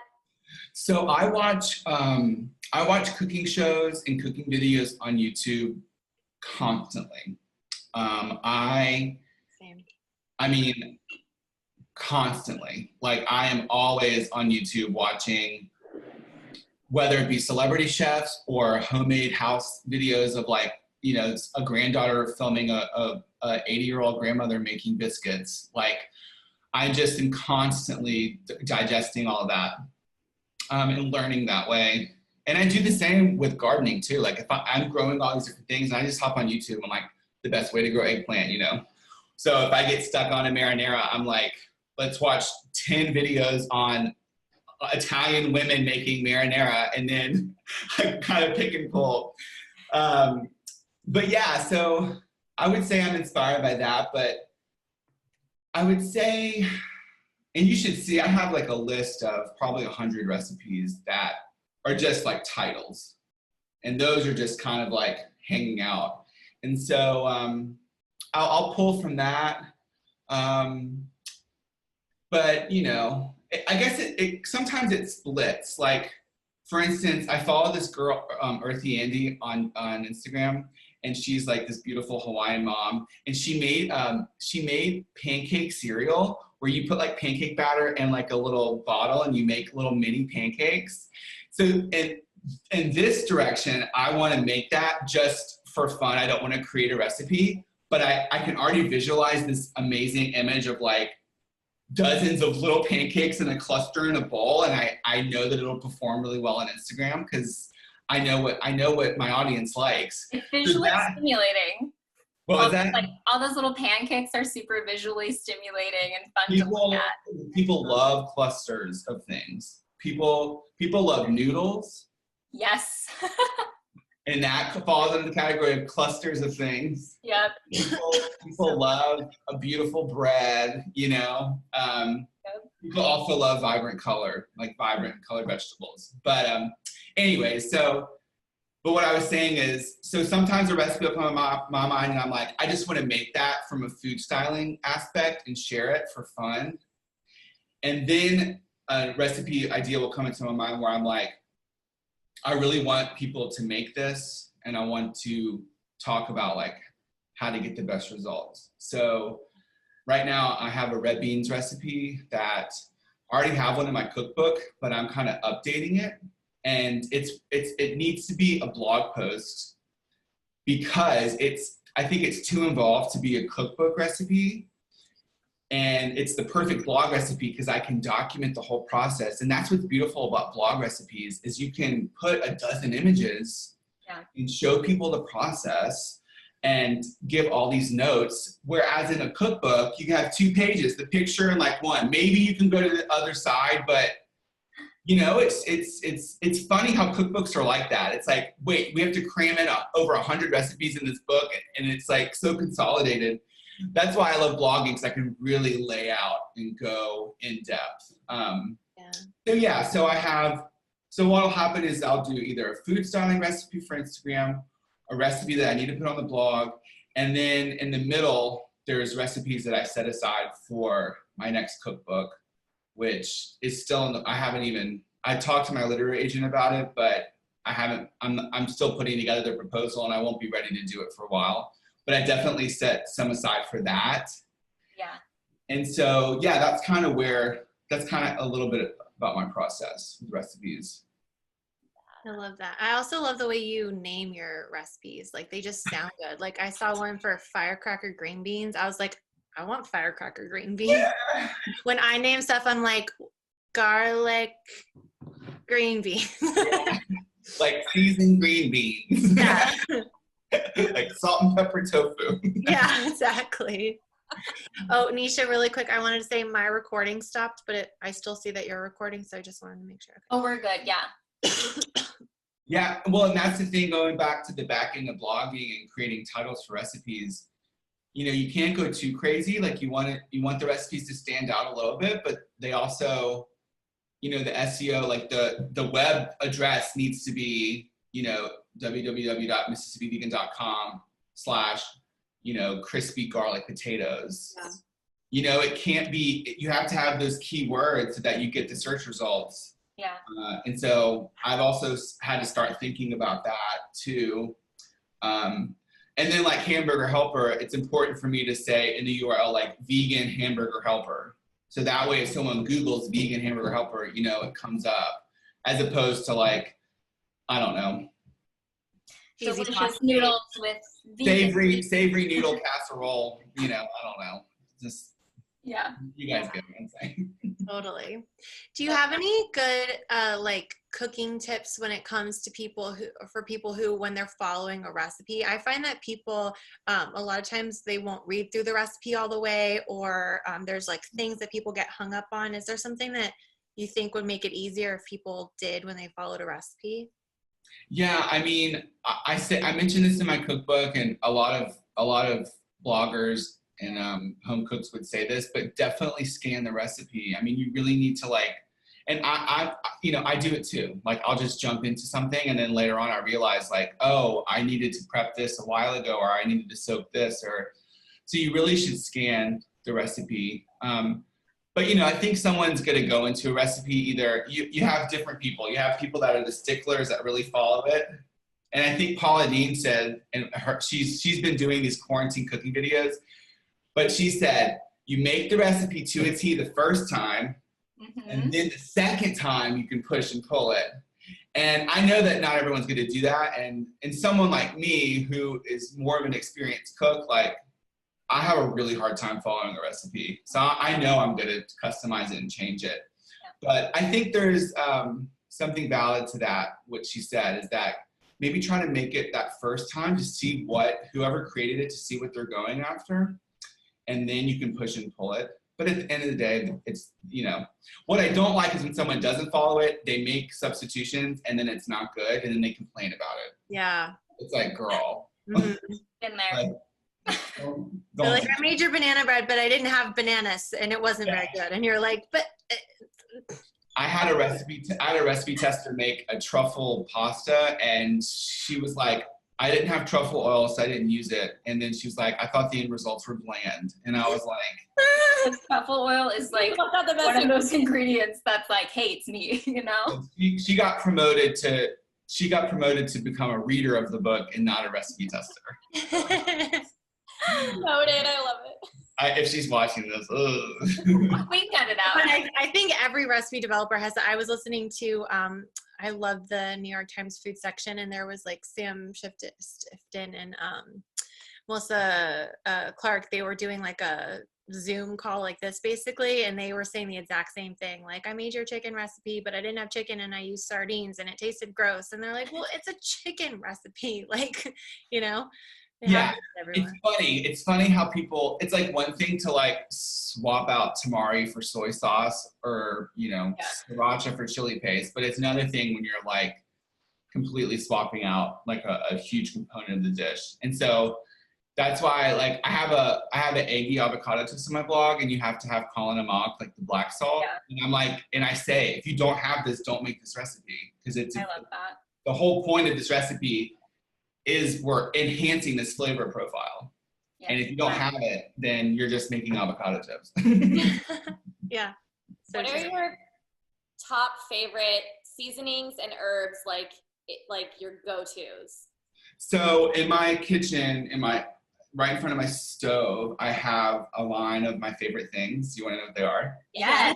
So I watch cooking shows and cooking videos on YouTube constantly. I mean, constantly. Like I am always on YouTube watching, whether it be celebrity chefs or homemade house videos of like, you know, a granddaughter filming a 80-year-old grandmother making biscuits. Like I just am constantly digesting all of that and learning that way. And I do the same with gardening too. Like if I'm growing all these different things and I just hop on YouTube, I'm like, the best way to grow eggplant, you know? So if I get stuck on a marinara, I'm like, let's watch 10 videos on Italian women making marinara and then I kind of pick and pull. But yeah, so I would say I'm inspired by that, but I would say, and you should see, I have like a list of probably 100 recipes that are just like titles. And those are just kind of like hanging out. And so I'll pull from that. But you know, I guess sometimes it splits. Like, for instance, I follow this girl, Earthy Andy on Instagram, and she's like this beautiful Hawaiian mom, and she made pancake cereal where you put like pancake batter in like a little bottle and you make little mini pancakes. So in this direction, I want to make that just for fun. I don't want to create a recipe, but I can already visualize this amazing image of like dozens of little pancakes in a cluster in a bowl, and I know that it'll perform really well on Instagram because I know what my audience likes. It's visually stimulating. What was that? Like all those little pancakes are super visually stimulating and fun to look at. People love clusters of things. People love noodles. Yes. And that falls into the category of clusters of things. Yep. People love a beautiful bread, you know. People also love vibrant color, like vibrant colored vegetables. But anyway, but what I was saying is, so sometimes a recipe will come in my mind and I'm like, I just want to make that from a food styling aspect and share it for fun. And then a recipe idea will come into my mind where I'm like, I really want people to make this and I want to talk about like how to get the best results. So right now I have a red beans recipe that I already have one in my cookbook, but I'm kind of updating it. And it needs to be a blog post because I think it's too involved to be a cookbook recipe. And it's the perfect blog recipe because I can document the whole process. And that's what's beautiful about blog recipes is you can put a dozen images and show people the process and give all these notes. Whereas in a cookbook, you have 2 pages, the picture and like one. Maybe you can go to the other side, but You know, it's funny how cookbooks are like that. It's like, wait, we have to cram in over 100 recipes in this book, and it's like so consolidated. That's why I love blogging, because I can really lay out and go in depth. So what'll happen is I'll do either a food styling recipe for Instagram, a recipe that I need to put on the blog, and then in the middle, there's recipes that I set aside for my next cookbook, which is still I talked to my literary agent about it, but I'm still putting together the proposal, and I won't be ready to do it for a while, but I definitely set some aside for that. Yeah. And so, yeah, that's kind of a little bit about my process with recipes. I love that. I also love the way you name your recipes. Like, they just sound good. Like, I saw one for firecracker green beans. I was like, I want firecracker green beans. Yeah. When I name stuff, I'm like, garlic green beans. Yeah. Like seasoned green beans. Yeah. Like salt and pepper tofu. Yeah, exactly. Oh, Nisha, really quick, I wanted to say my recording stopped, but I still see that you're recording, so I just wanted to make sure. Oh, we're good. Yeah. Yeah, well, and that's the thing, going back to the back end of blogging and creating titles for recipes. You know, you can't go too crazy. Like, you want the recipes to stand out a little bit, but they also, you know, the SEO, like the web address needs to be, you know, www.mississippivegan.com/ you know, crispy garlic potatoes. Yeah. You know, it can't be, you have to have those keywords so that you get the search results. Yeah. And so I've also had to start thinking about that too. And then, like, hamburger helper, it's important for me to say in the URL, like, vegan hamburger helper. So that way, if someone Googles vegan hamburger helper, you know, it comes up, as opposed to, like, I don't know, Easy Delicious pasta. noodles with vegan. savory noodle casserole, you know, I don't know. Just, Yeah. you guys get what I'm saying. Totally. Do you have any good like cooking tips when it comes to people who when they're following a recipe? I find that people a lot of times they won't read through the recipe all the way, or there's like things that people get hung up on. Is there something that you think would make it easier if people did when they followed a recipe? Yeah, I mean, I mentioned this in my cookbook, and a lot of bloggers and home cooks would say this, but definitely scan the recipe. I mean, you really need to, like, and I you know, I do it too. Like, I'll just jump into something, and then later on I realize, like, oh, I needed to prep this a while ago, or I needed to soak this, or so you really should scan the recipe. But, you know, I think someone's going to go into a recipe, either you have different people. You have people that are the sticklers that really follow it. And I think Paula Dean said, and she's been doing these quarantine cooking videos, but she said, you make the recipe to a T the first time, and then the second time you can push and pull it. And I know that not everyone's going to do that. And someone like me, who is more of an experienced cook, like, I have a really hard time following a recipe. So I know I'm going to customize it and change it. Yeah. But I think there's something valid to that, what she said, is that maybe try to make it that first time to see whoever created it, to see what they're going after. And then you can push and pull it. But at the end of the day, it's, you know, what I don't like is when someone doesn't follow it, they make substitutions, and then it's not good, and then they complain about it. Yeah. It's like, girl. Mm-hmm. Been there. Don't like, I made your banana bread, but I didn't have bananas, and it wasn't very good. And you're like, but. I had a recipe tester make a truffle pasta, and she was like, I didn't have truffle oil, so I didn't use it. And then she was like, I thought the end results were bland. And I was like, truffle oil is like one of those ingredients that's like hates me, you know? She got promoted to become a reader of the book and not a recipe tester. Noted, I love it. If she's watching this, we cut it out. But I think every recipe developer has that. I was listening to, I love the New York Times food section, and there was like Sam Shifton and Melissa Clark. They were doing like a Zoom call like this basically, and they were saying the exact same thing. Like, I made your chicken recipe, but I didn't have chicken, and I used sardines, and it tasted gross. And they're like, well, it's a chicken recipe. Like, you know, It Yeah, happens to everyone. It's funny how people, it's like one thing to like swap out tamari for soy sauce or, you know, sriracha for chili paste, but it's another thing when you're like completely swapping out like a huge component of the dish. And so that's why like I have an eggy avocado toast on my blog, and you have to have Colin Amok, like the black salt. Yeah. And I'm like, and I say, if you don't have this, don't make this recipe, because it's I love that. the whole point of this recipe is we're enhancing this flavor profile. Yeah. And if you don't have it, then you're just making avocado toast. Yeah. So What are your top favorite seasonings and herbs, like your go-tos? So in my kitchen, right in front of my stove, I have a line of my favorite things. You want to know what they are? Yes.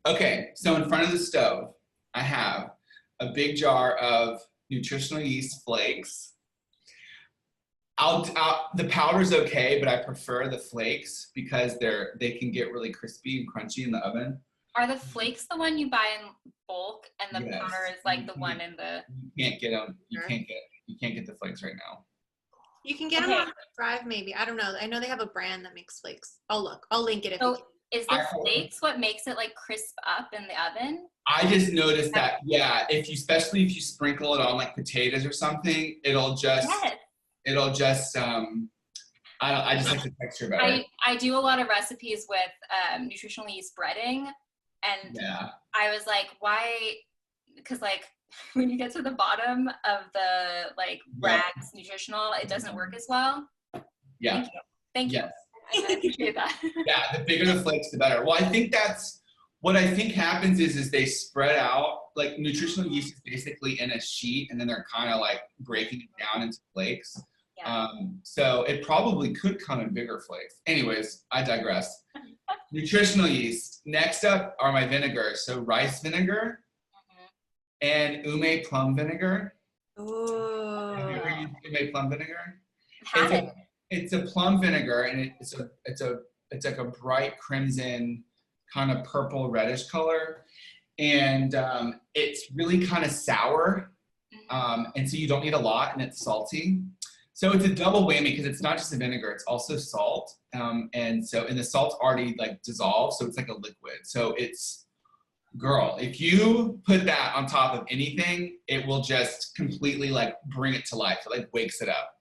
Okay, so in front of the stove, I have a big jar of nutritional yeast flakes. The powder's okay, but I prefer the flakes because they can get really crispy and crunchy in the oven. Are the flakes the one you buy in bulk, and the Yes. powder is like the one in the? You can't get them. You can't get the flakes right now. You can get them on Drive, maybe. I don't know. I know they have a brand that makes flakes. I'll look. I'll link it if you can. Is the flakes what makes it like crisp up in the oven? I just noticed that, yeah, especially if you sprinkle it on like potatoes or something, it'll just I just like the texture better. I do a lot of recipes with nutritional yeast breading, and I was like, why? Because like when you get to the bottom of the like Bragg's nutritional, it doesn't work as well. Yeah. Thank you. I appreciate that. Yeah, the bigger the flakes, the better. Well, I think that's what I think happens is they spread out. Like nutritional yeast is basically in a sheet, and then they're kind of like breaking it down into flakes. Yeah. So it probably could come in bigger flakes. Anyways, I digress. Nutritional yeast. Next up are my vinegars. So rice vinegar and ume plum vinegar. Oh. Have you ever used ume plum vinegar? Have It's a plum vinegar, and it's like a bright crimson, kind of purple reddish color, and it's really kind of sour, and so you don't need a lot, and it's salty. So it's a double whammy because it's not just a vinegar; it's also salt, and the salt's already like dissolved, so it's like a liquid. So it's, girl, if you put that on top of anything, it will just completely like bring it to life. It like wakes it up.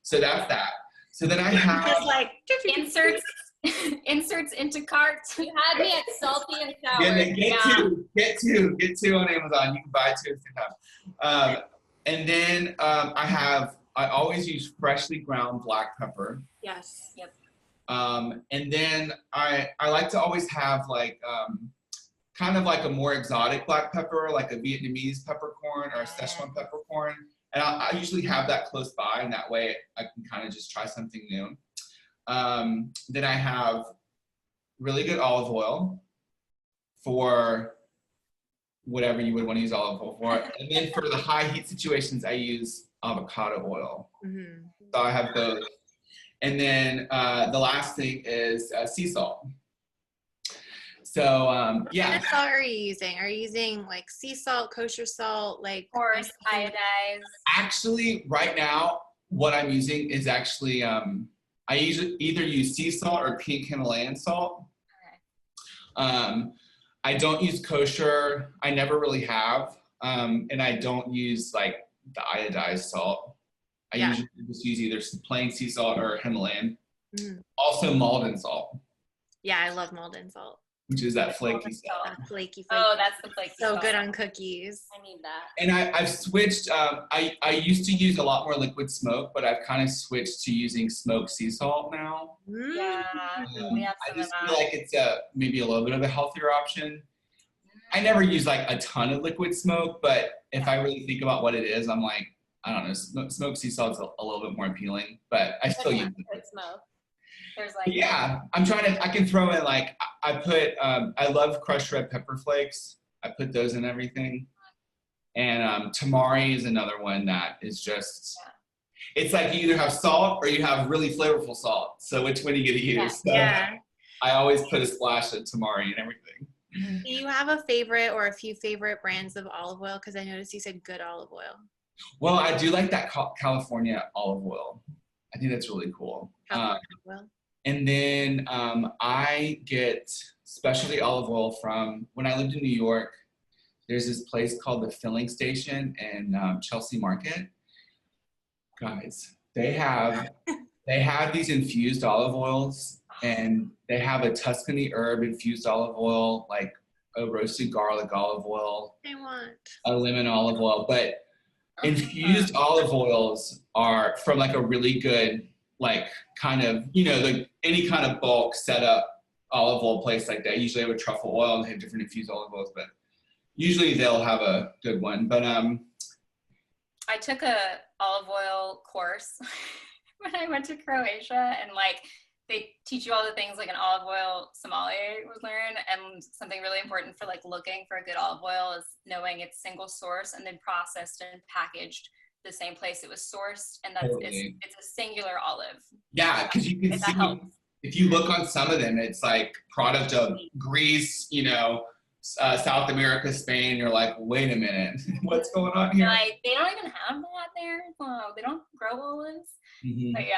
So that's that. So then I have Just like inserts into cart. You had me at salty and sour. get two on Amazon. You can buy two at the same time. And then I always use freshly ground black pepper. Yes. Yep. And then I like to always have like kind of like a more exotic black pepper, like a Vietnamese peppercorn or a Szechuan peppercorn. And I usually have that close by, and that way I can kind of just try something new. Then I have really good olive oil for whatever you would want to use olive oil for. And then for the high heat situations, I use avocado oil. Mm-hmm. So I have those. And then the last thing is sea salt. So What kind of salt are you using? Are you using like sea salt, kosher salt, like Coarse, iodized? Actually, right now, what I'm using is actually I either use sea salt or pink Himalayan salt. Okay. I don't use kosher. I never really have, and I don't use like the iodized salt. I usually just use either plain sea salt or Himalayan. Also, Malden salt. Yeah, I love Malden salt. Which is that flaky salt. That flaky. Oh, that's the flaky so salt. good on cookies. I need that. And I've switched. I used to use a lot more liquid smoke, but I've kind of switched to using smoked sea salt now. Yeah, we have I some just of feel that. like it's maybe a little bit of a healthier option. I never use like a ton of liquid smoke, but if I really think about what it is, I'm like, I don't know, smoked sea salt's a little bit more appealing, but I still use it. Smoke. There's like I can throw in like, I love crushed red pepper flakes. I put those in everything. And tamari is another one that is just, it's like you either have salt or you have really flavorful salt. So which one are you going to use? Yeah. So I always put a splash of tamari in everything. Do you have a favorite or a few favorite brands of olive oil? Because I noticed you said good olive oil. Well, I do like that California olive oil. I think that's really cool. Well, And then I get specialty olive oil from, when I lived in New York, there's this place called the Filling Station in Chelsea Market. Guys, they have these infused olive oils, and they have a Tuscany herb infused olive oil, like a roasted garlic olive oil, I want. a lemon olive oil. But infused olive oils are from like a really good, like kind of, you know, like any kind of bulk setup olive oil place like that. Usually have a truffle oil and they have different infused olive oils, but usually they'll have a good one. But I took a olive oil course when I went to Croatia, and like they teach you all the things like an olive oil sommelier would learn, and something really important for like looking for a good olive oil is knowing it's single source and then processed and packaged the same place it was sourced, and that's Totally. it's a singular olive. yeah, because you can If see, that helps. if you look on some of them, it's like product of Greece, you know, South America, Spain. You're like, wait a minute, what's going on here? Like they don't even have that there. They don't grow olives. Mhm. But yeah.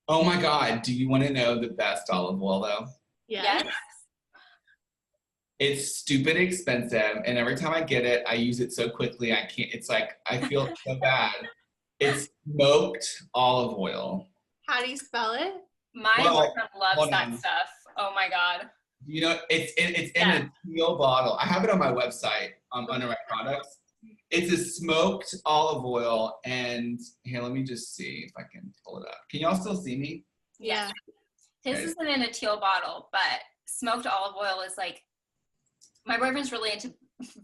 Oh my God, do you want to know the best olive oil though? Yeah. Yes. It's stupid expensive, and every time I get it, I use it so quickly I can't. It's like I feel so bad. It's smoked olive oil. How do you spell it? My Well, boyfriend loves hold that on. stuff. Oh my God. You know, it's in Yeah. a teal bottle. I have it on my website under my products. It's a smoked olive oil, and here, let me just see if I can pull it up. Can y'all still see me? Yeah. His Okay. isn't in a teal bottle, but smoked olive oil is like, my boyfriend's really into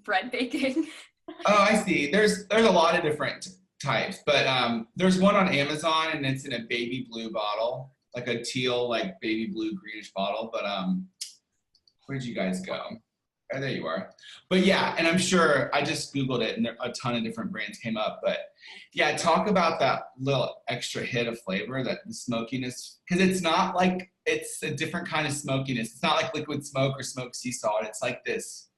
bread baking. Oh, I see. There's a lot of different types, but there's one on Amazon, and it's in a baby blue bottle, like a teal, like baby blue greenish bottle. But where'd you guys go? Oh, there you are. But yeah, and I'm sure I just Googled it, and a ton of different brands came up. But yeah, talk about that little extra hit of flavor, that the smokiness, because it's not like, it's a different kind of smokiness. It's not like liquid smoke or smoked sea salt. It's like this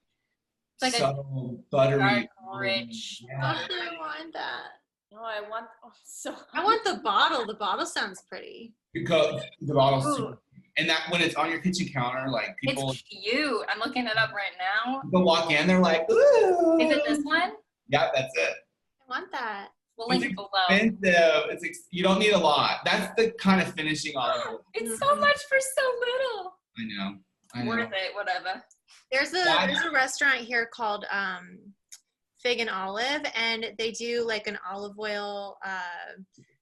It's like a subtle, buttery, dark, rich, yeah. Oh, I want that. No, I want. Oh, so. I want the bottle. The bottle sounds pretty. Because the bottle's Ooh. super, and that when it's on your kitchen counter, like people It's cute. I'm looking it up right now. walk in, they're like, ooh. Is it this one? Yeah, that's it. I want that. We'll link It's it below. expensive. You don't need a lot. That's the kind of finishing olive oil. It's so much for so little. I know. Worth it, whatever. There's a restaurant here called Fig and Olive, and they do like an olive oil.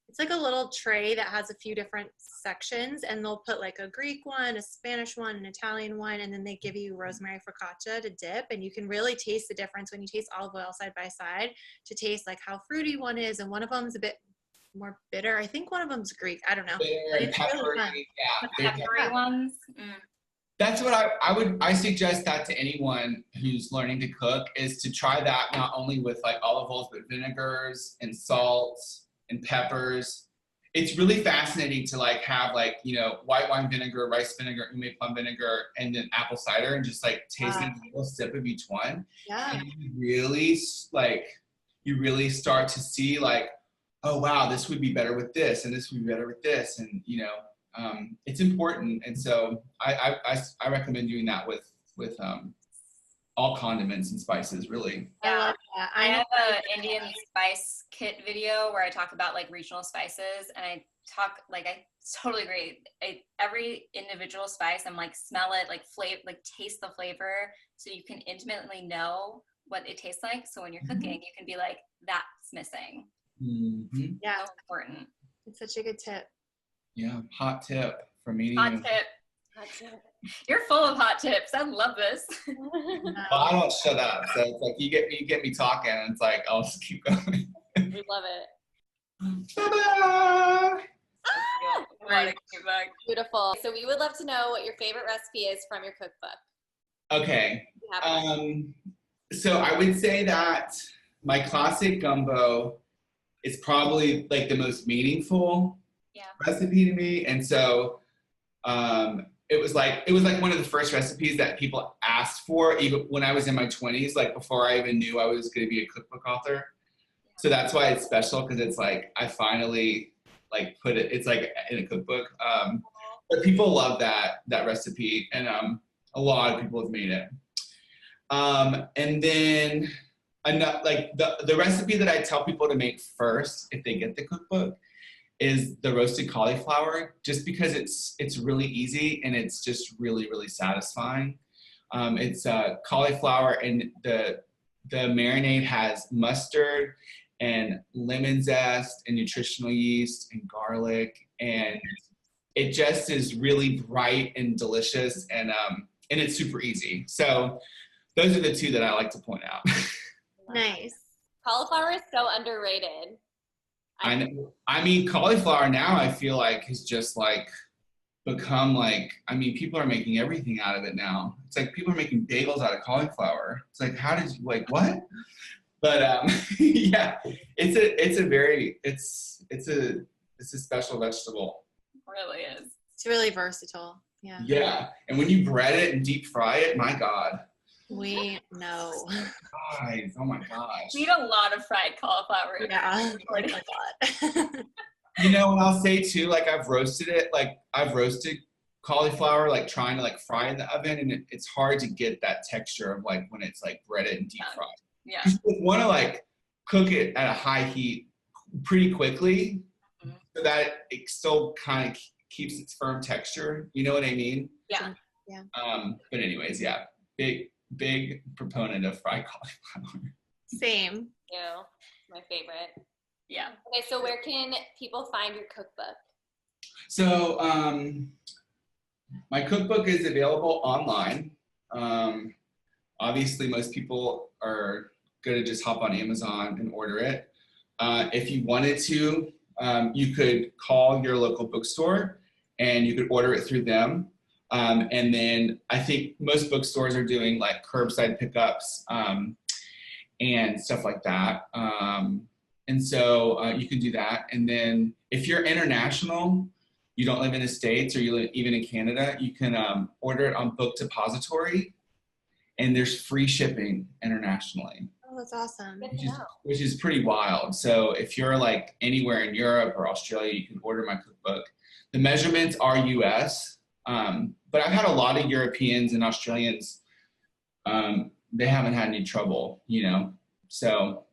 It's like a little tray that has a few different sections, and they'll put like a Greek one, a Spanish one, an Italian one, and then they give you rosemary focaccia to dip, and you can really taste the difference when you taste olive oil side by side to taste like how fruity one is, and one of them's a bit more bitter. I think one of them's Greek. I don't know. Bitter and It's really peppery. fun. The Yeah. peppery ones. That's what I suggest that to anyone who's learning to cook, is to try that, not only with like olive oils, but vinegars and salts and peppers. It's really fascinating to like have like, you know, white wine vinegar, rice vinegar, ume plum vinegar, and then apple cider, and just like tasting a little sip of each one. Yeah. And you really start to see like, oh wow, this would be better with this, and this would be better with this, and you know, it's important. And so I recommend doing that with all condiments and spices, really. I Yeah. love that. I know. have an Indian spice kit video where I talk about like regional spices, and I totally agree. Every individual spice, I'm like, smell it, like taste the flavor, so you can intimately know what it tastes like. So when you're cooking, you can be like, that's missing. Mm-hmm. Yeah, So important. it's such a good tip. Yeah, hot tip for me. Hot tip. You're full of hot tips. I love this. Well, I don't shut up, so it's like you get me talking, and it's like I'll just keep going. We love it. Ta-da! Right. Beautiful. So we would love to know what your favorite recipe is from your cookbook. Okay. You have one. So I would say that my classic gumbo is probably like the most meaningful recipe to me, and so it was like one of the first recipes that people asked for, even when I was in my 20s, like before I even knew I was going to be a cookbook author. So that's why it's special, because it's like I finally like put it. It's like in a cookbook. But people love that recipe, and a lot of people have made it. And then like the recipe that I tell people to make first if they get the cookbook is the roasted cauliflower, just because it's really easy and it's just really satisfying. It's cauliflower, and the marinade has mustard and lemon zest and nutritional yeast and garlic, and it just is really bright and delicious, and it's super easy. So those are the two that I like to point out. Nice. Cauliflower is so underrated. I know. I mean, cauliflower now I feel like has just like become like, I mean, people are making everything out of it now. It's like people are making bagels out of cauliflower. It's like, how did you, like, what? But yeah, it's a special vegetable. It really is. It's really versatile. Yeah. Yeah, and when you bread it and deep fry it, my God. We know. Guys, oh my gosh. We eat a lot of fried cauliflower. Yeah. A lot. You know, and I'll say too, like I've roasted cauliflower, like trying to like fry in the oven, and it's hard to get that texture of like when it's like breaded and deep fried. Yeah. You want to like cook it at a high heat pretty quickly, so that it still kind of keeps its firm texture. You know what I mean? Yeah. Yeah. But anyways, yeah, big proponent of fried cauliflower. Same. You know, my favorite. Yeah. Okay, so where can people find your cookbook? So my cookbook is available online. Obviously, most people are going to just hop on Amazon and order it. If you wanted to, you could call your local bookstore and you could order it through them. And then I think most bookstores are doing like curbside pickups and stuff like that. And so you can do that. And then if you're international, you don't live in the States, or you live even in Canada, you can order it on Book Depository, and there's free shipping internationally. Oh, that's awesome. Which is pretty wild. So if you're like anywhere in Europe or Australia, you can order my cookbook. The measurements are US, but I've had a lot of Europeans and Australians, they haven't had any trouble, you know? So,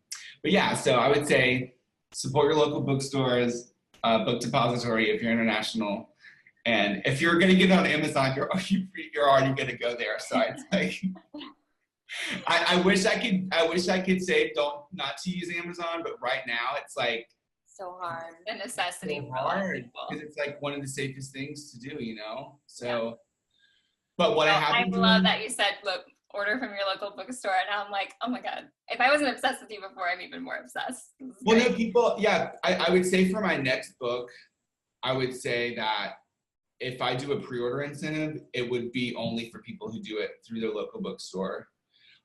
but yeah, so I would say support your local bookstores, Book Depository if you're international. And if you're gonna get it on Amazon, you're already gonna go there. So it's like, I wish I could say not to use Amazon, but right now it's like So hard. The necessity so for a lot of hard, people. because it's like one of the safest things to do, you know? So, but what I Well, have I love that you said, look, order from your local bookstore. And now I'm like, oh my God, if I wasn't obsessed with you before, I'm even more obsessed. Well, no, people, yeah, I would say for my next book, I would say that if I do a pre-order incentive, it would be only for people who do it through their local bookstore.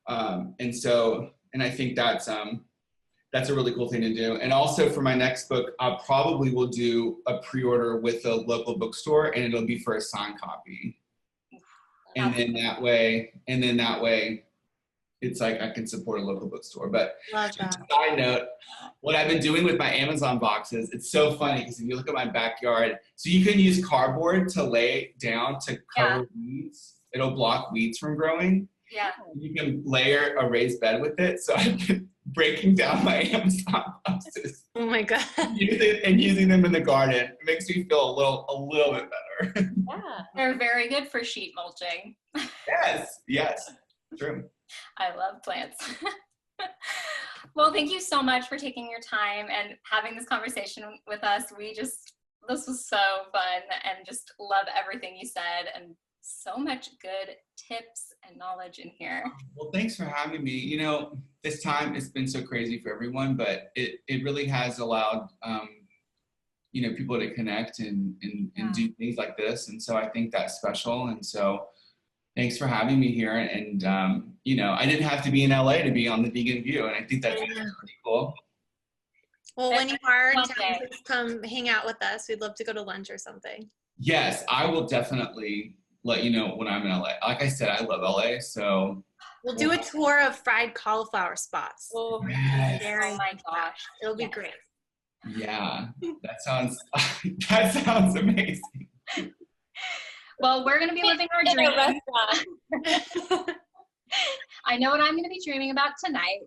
And so, and I think that's a really cool thing to do. And also for my next book, I probably will do a pre-order with a local bookstore, and it'll be for a signed copy. And then that way, it's like I can support a local bookstore. But Love that. side note, what I've been doing with my Amazon boxes, it's so funny because if you look at my backyard, so you can use cardboard to lay down to cover weeds. It'll block weeds from growing. Yeah. You can layer a raised bed with it. So I've been breaking down my Amazon boxes. Oh my God. Using them in the garden. It makes me feel a little bit better. Yeah. They're very good for sheet mulching. Yes, true. I love plants. Well, thank you so much for taking your time and having this conversation with us. This was so fun, and just love everything you said, and so much good tips and knowledge in here. Well, thanks for having me. You know, this time it's been so crazy for everyone, but it really has allowed, you know, people to connect and do things like this. And so I think that's special. And so thanks for having me here. And, you know, I didn't have to be in LA to be on the Vegan View. And I think that's pretty cool. Well, when you are in One town, day. please come hang out with us. We'd love to go to lunch or something. Yes, I will definitely let you know when I'm in LA. Like I said, I love LA, so. We'll do a tour of fried cauliflower spots. Oh, Yes. Oh my gosh. It'll be Yes. great. Yeah, that sounds amazing. Well, we're gonna be living our in a dream. restaurant. I know what I'm gonna be dreaming about tonight.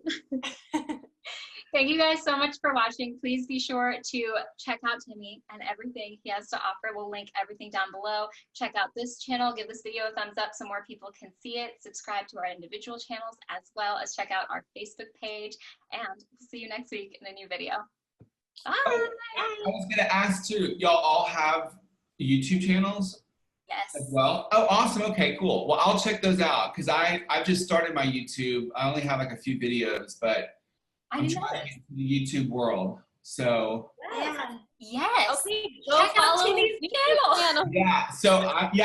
Thank you guys so much for watching. Please be sure to check out Timmy and everything he has to offer. We'll link everything down below. Check out this channel. Give this video a thumbs up so more people can see it. Subscribe to our individual channels as well as check out our Facebook page. And we'll see you next week in a new video. Bye. Oh, I was gonna ask too, y'all all have YouTube channels Yes. as well? Oh, awesome. Okay, cool. Well, I'll check those out because I've just started my YouTube. I only have like a few videos, but I I'm didn't know trying to this. get into the YouTube world. So Yeah. Yes. Okay, go Check out follow Timmy's his channel. yeah, so I'm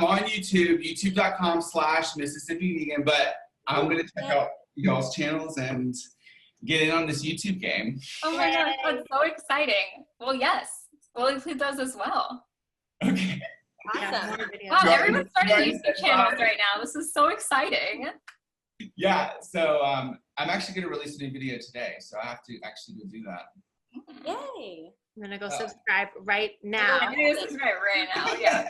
on YouTube, youtube.com/Mississippi Vegan, but I'm gonna check out y'all's channels and get in on this YouTube game. Oh my gosh, that's so exciting. Well, yes, we'll include those as well. Okay. Yeah, Awesome. more videos. Wow, Right. everyone's starting Right. YouTube channels right now. This is so exciting. Yeah, so I'm actually gonna release a new video today, so I have to actually go do that. Yay. I'm gonna go subscribe right now. I'm gonna subscribe right now. Yeah.